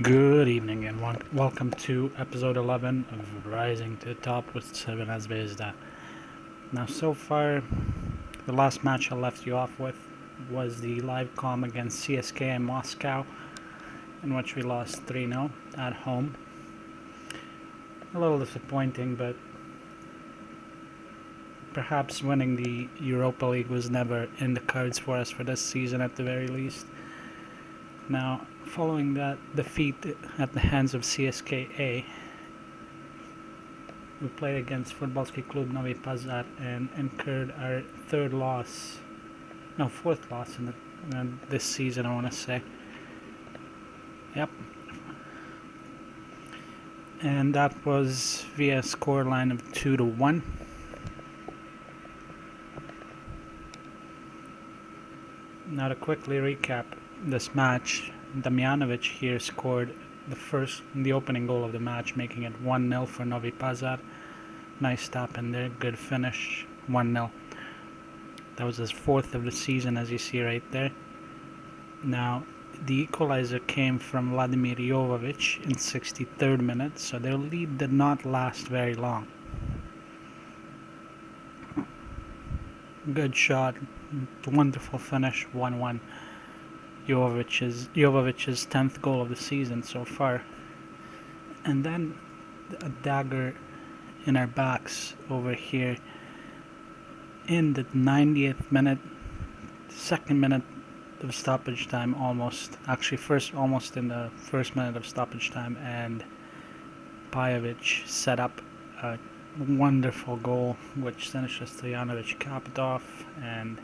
Good evening and welcome to episode 11 of Rising to the Top with Crvena Zvezda. Now, so far, the last match I left you off with was the live comm against CSK in Moscow, in which we lost 3-0 at home. A little disappointing, but perhaps winning the Europa League was never in the cards for us for this season at the very least. Now, following that defeat at the hands of CSKA, we played against Futbolski Klub Novi Pazar and incurred our fourth loss in this season, I want to say. Yep. And that was via a scoreline of 2-1. Now, to quickly recap this match, Damjanovic here scored the opening goal of the match, making it 1-0 for Novi Pazar. Nice stop in there, good finish, 1-0. That was his fourth of the season, as you see right there. Now, the equalizer came from Vladimir Jovovic in 63rd minute, so their lead did not last very long. Good shot, wonderful finish, 1-1. Jovovic's 10th goal of the season so far. And then a dagger in our backs over here in the 90th minute, second minute of stoppage time almost. Actually, almost in the first minute of stoppage time, and Pajovic set up a wonderful goal which Siniša Stojanovic capped off, and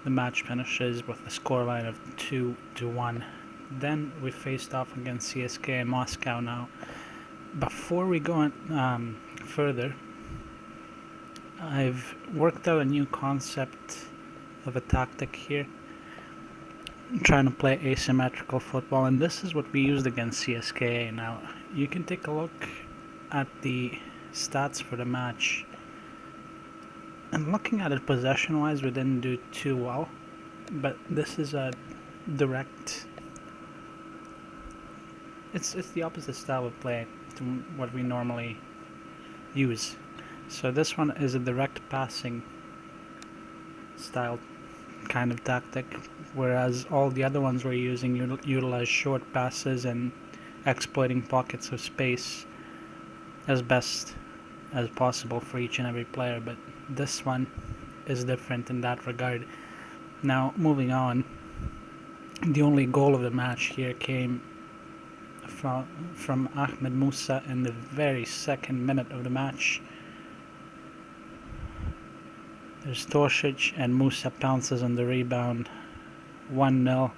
the match finishes with a scoreline of 2-1. Then we faced off against CSK in Moscow. Now, before we go on further, I've worked out a new concept of a tactic here. I'm trying to play asymmetrical football, and this is what we used against CSK. Now, you can take a look at the stats for the match. And looking at it possession-wise, we didn't do too well, but this is a direct... It's the opposite style of play to what we normally use. So this one is a direct passing style kind of tactic, whereas all the other ones we're using utilize short passes and exploiting pockets of space as best as possible for each and every player, but this one is different in that regard. Now, moving on, the only goal of the match here came from Ahmed Musa in the very second minute of the match. There's Toršić, and Musa pounces on the rebound, 1-0,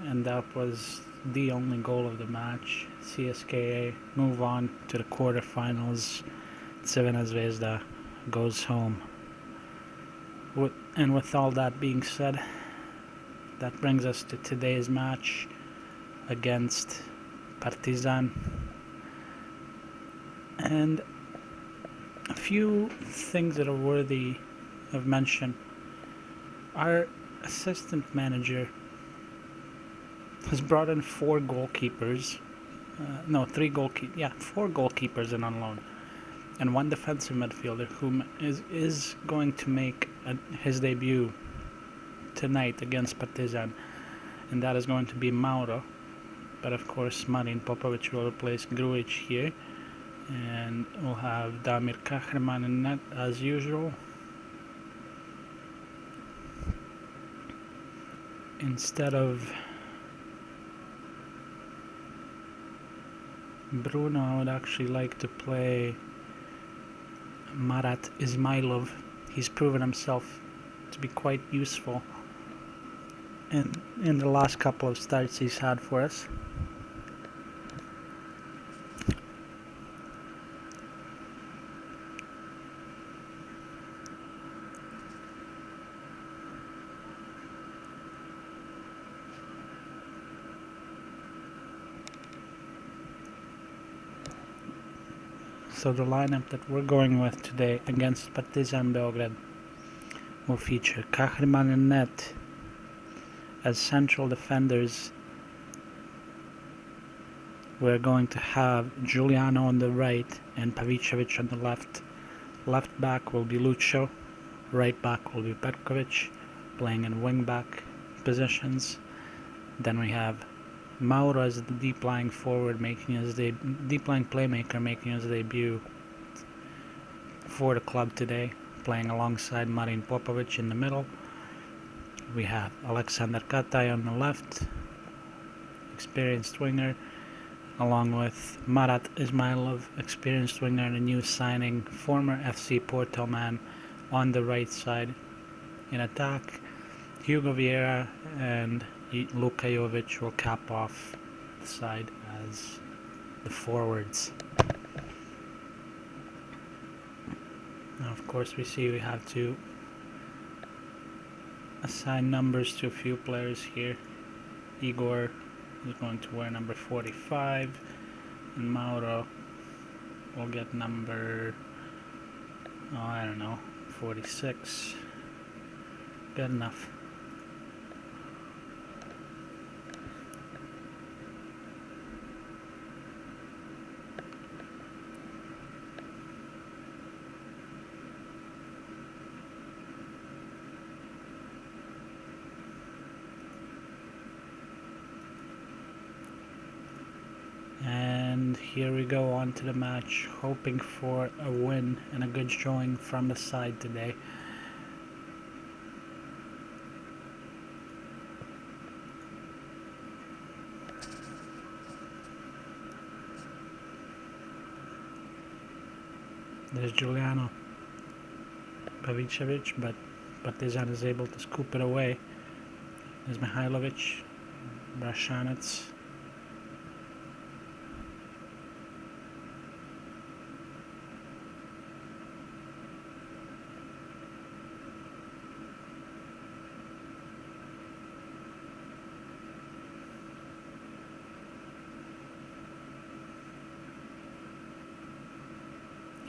and that was the only goal of the match. CSKA move on to the quarterfinals. Crvena Zvezda goes home. And with all that being said, that brings us to today's match against Partizan. And a few things that are worthy of mention. Our assistant manager has brought in four goalkeepers in on loan, and one defensive midfielder who is going to make his debut tonight against Partizan, and that is going to be Mauro. But of course, Marin Popovic will replace Grujic here, and we'll have Damir Kahraman in net as usual. Instead of Bruno, I would actually like to play Marat Ismailov. He's proven himself to be quite useful in the last couple of starts he's had for us. So the lineup that we're going with today against Partizan Belgrade will feature Kahraman and net as central defenders, we're going to have Giuliano on the right and Pavicevic on the left. Left back will be Lucio. Right back will be Petkovic, playing in wing back positions. Then we have Mauro as the deep lying forward, deep lying playmaker, making his debut for the club today, playing alongside Marin Popovic in the middle. We have Alexander Katai on the left, experienced winger, along with Marat Ismailov, experienced winger and a new signing, former FC Porto man, on the right side. In attack, Hugo Vieira and Luka Jovic will cap off the side as the forwards. Now, of course, we have to assign numbers to a few players here. Igor is going to wear number 45, and Mauro will get number, 46. Good enough. And here we go on to the match, hoping for a win and a good showing from the side today. There's Giuliano, Pavicevic, but Partizan is able to scoop it away. There's Mihailovic, Brashanets.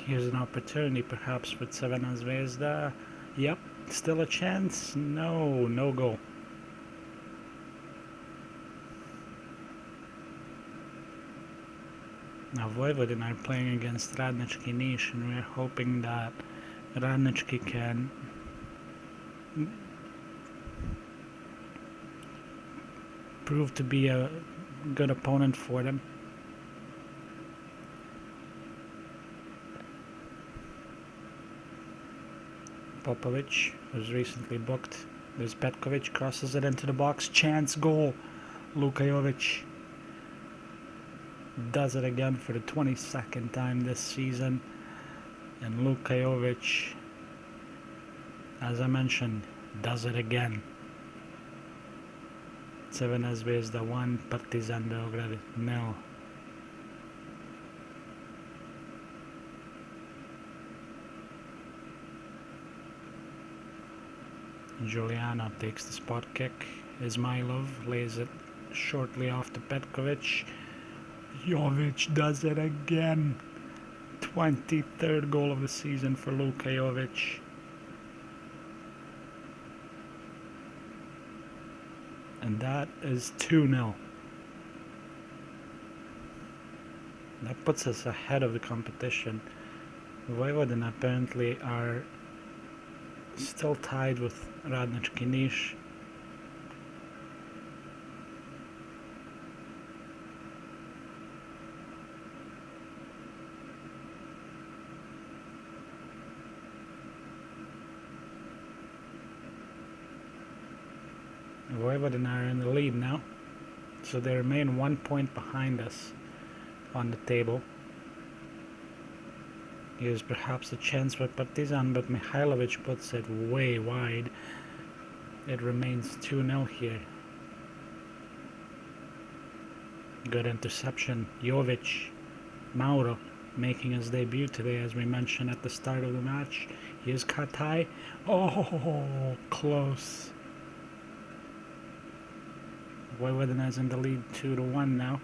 Here's an opportunity perhaps with Crvena Zvezda. Yep, still a chance. No goal. Now Vojvodina are playing against Radnički Niš, and we're hoping that Radnički can prove to be a good opponent for them. Popovic was recently booked. There's Petkovic, crosses it into the box. Chance goal. Luka Jovic does it again for the 22nd time this season. And Luka Jovic, as I mentioned, does it again. Crvena Zvezda 1, Partizan Beograd 0. Giuliano takes the spot kick. Ismailov lays it shortly off to Petkovic. Jovic does it again. 23rd goal of the season for Luka Jovic. And that is 2-0. That puts us ahead of the competition. Vojvodina apparently are still tied with Radnički Niš. Vojvodina are in the lead now, so they remain 1 point behind us on the table. Here's perhaps a chance for Partizan, but Mihailovic puts it way wide. It remains 2-0 here. Good interception. Jovic, Mauro making his debut today, as we mentioned at the start of the match. Here's Katai. Oh, close. Vojvodina is in the lead 2-1 now.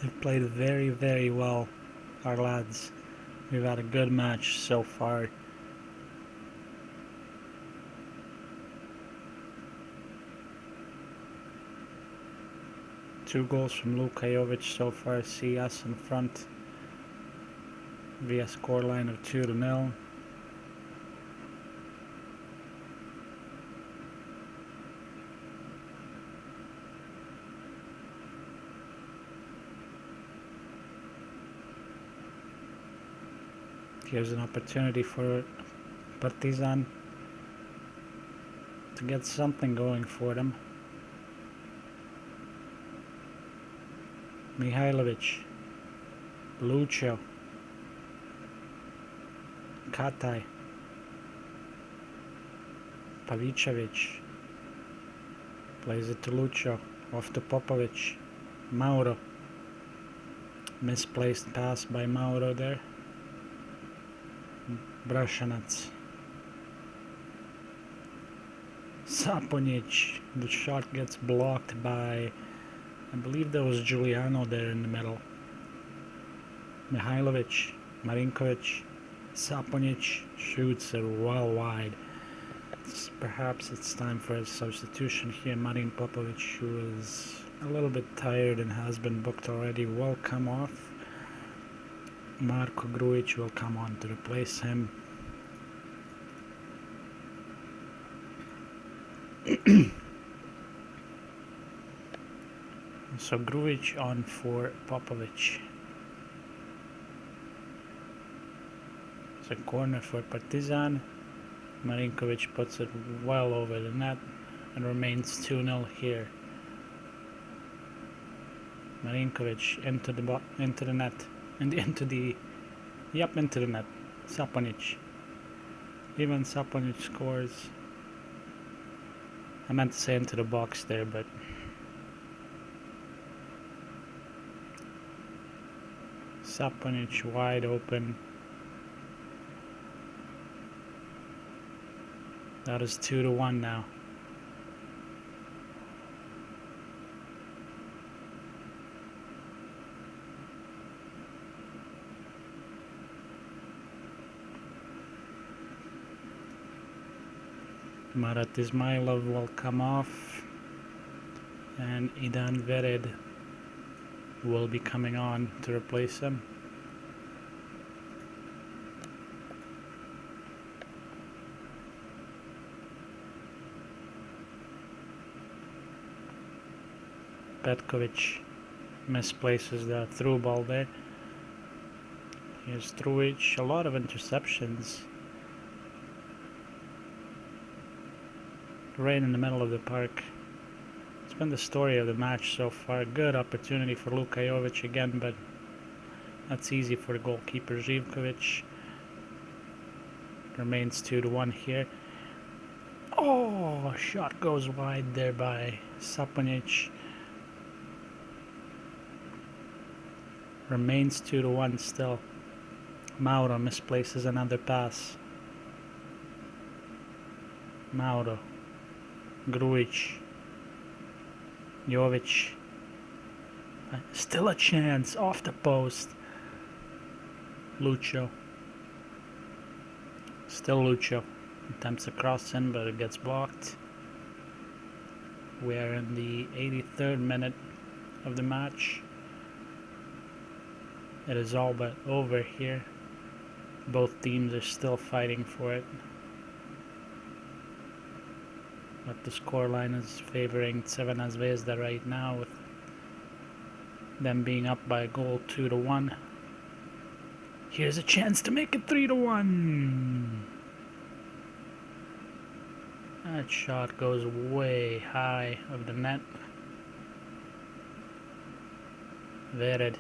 They've played very, very well, our lads. We've had a good match so far. 2 goals from Luka Jovic so far see us in front via scoreline of 2-0. Here's an opportunity for Partizan to get something going for them. Mihailovic, Lucio, Kataj, Pavicevic, plays it to Lucio, off to Popovic, Mauro, misplaced pass by Mauro there, Brashanac, Saponic, the shot gets blocked by, I believe there was Giuliano there in the middle. Mihailovic, Marinkovic, Saponic shoots it well wide. Perhaps it's time for a substitution here. Marin Popovic, who is a little bit tired and has been booked already, will come off. Marko Grujic will come on to replace him. So Grujic on for Popovic. It's a corner for Partizan. Marinkovic puts it well over the net and remains 2-0 here. Marinkovic into the net, into the net. Saponic. Even Saponic scores. I meant to say into the box there, but Saponic wide open. That is 2-1 now. Marat Ismailov will come off and Idan Vered will be coming on to replace him. Petkovic misplaces the through ball there. Here's Strujic, a lot of interceptions. Right in the middle of the park. It's been the story of the match so far. Good opportunity for Luka Jovic again, but that's easy for the goalkeeper Živkovic. Remains 2-1 here. Oh, shot goes wide there by Saponic. Remains 2-1 still. Mauro misplaces another pass. Mauro. Grujic. Jovic. Still a chance off the post. Lucio. Still Lucio. Attempts a cross in, but it gets blocked. We are in the 83rd minute of the match. It is all but over here. Both teams are still fighting for it. But the scoreline is favoring Crvena Zvezda right now, with them being up by a goal 2-1. Here's a chance to make it 3-1. That shot goes way high of the net. Vered,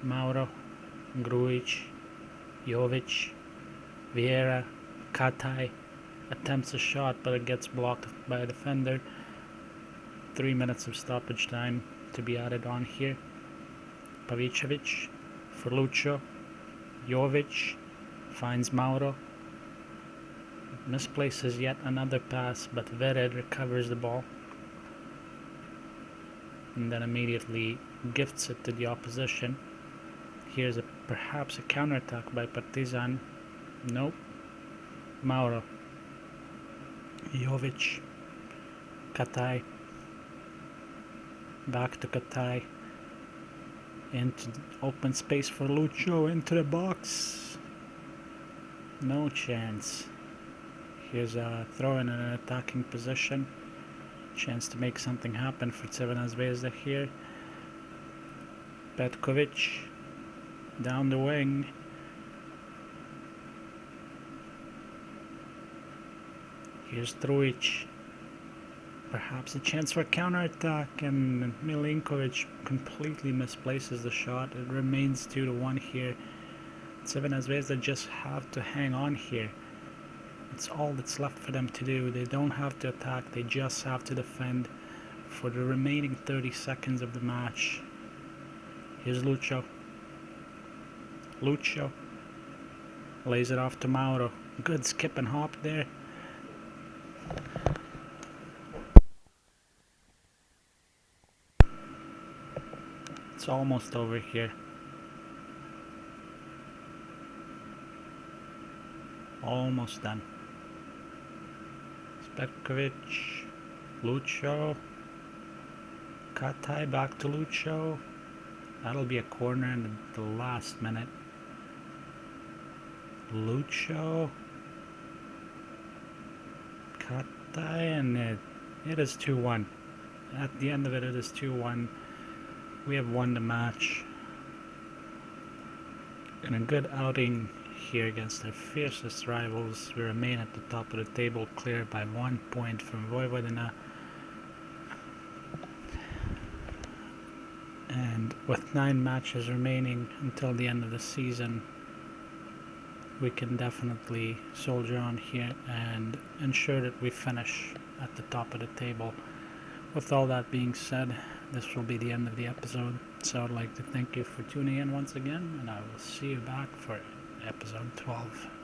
Mauro, Grujic, Jovic, Vieira, Kataj attempts a shot, but it gets blocked by a defender. 3 minutes of stoppage time to be added on here. Pavicevic for Lucio. Jovic finds Mauro. Misplaces yet another pass, but Vered recovers the ball. And then immediately gifts it to the opposition. Here's perhaps a counterattack by Partizan. Nope. Mauro. Jovic. Kataj. Back to Katai. Into open space for Lucho. Into the box. No chance. Here's a throw in an attacking position. Chance to make something happen for Crvena Zvezda here. Petkovic down the wing. Here's Trujic. Perhaps a chance for a counter-attack, and Milinkovic completely misplaces the shot. It remains 2-1 here. Crvena Zvezda just have to hang on here. It's all that's left for them to do. They don't have to attack, they just have to defend for the remaining 30 seconds of the match. Here's Lucho. Lucho lays it off to Mauro. Good skip and hop there. It's almost over here. Almost done. Petkovic, Lucho, Katai back to Lucho. That'll be a corner in the last minute. Lucho, Katai, and it is 2-1. At the end of it, it is 2-1. We have won the match. And a good outing here against our fiercest rivals. We remain at the top of the table, clear by 1 point from Vojvodina. And with 9 matches remaining until the end of the season, we can definitely soldier on here and ensure that we finish at the top of the table. With all that being said, this will be the end of the episode. So I'd like to thank you for tuning in once again, and I will see you back for episode 12.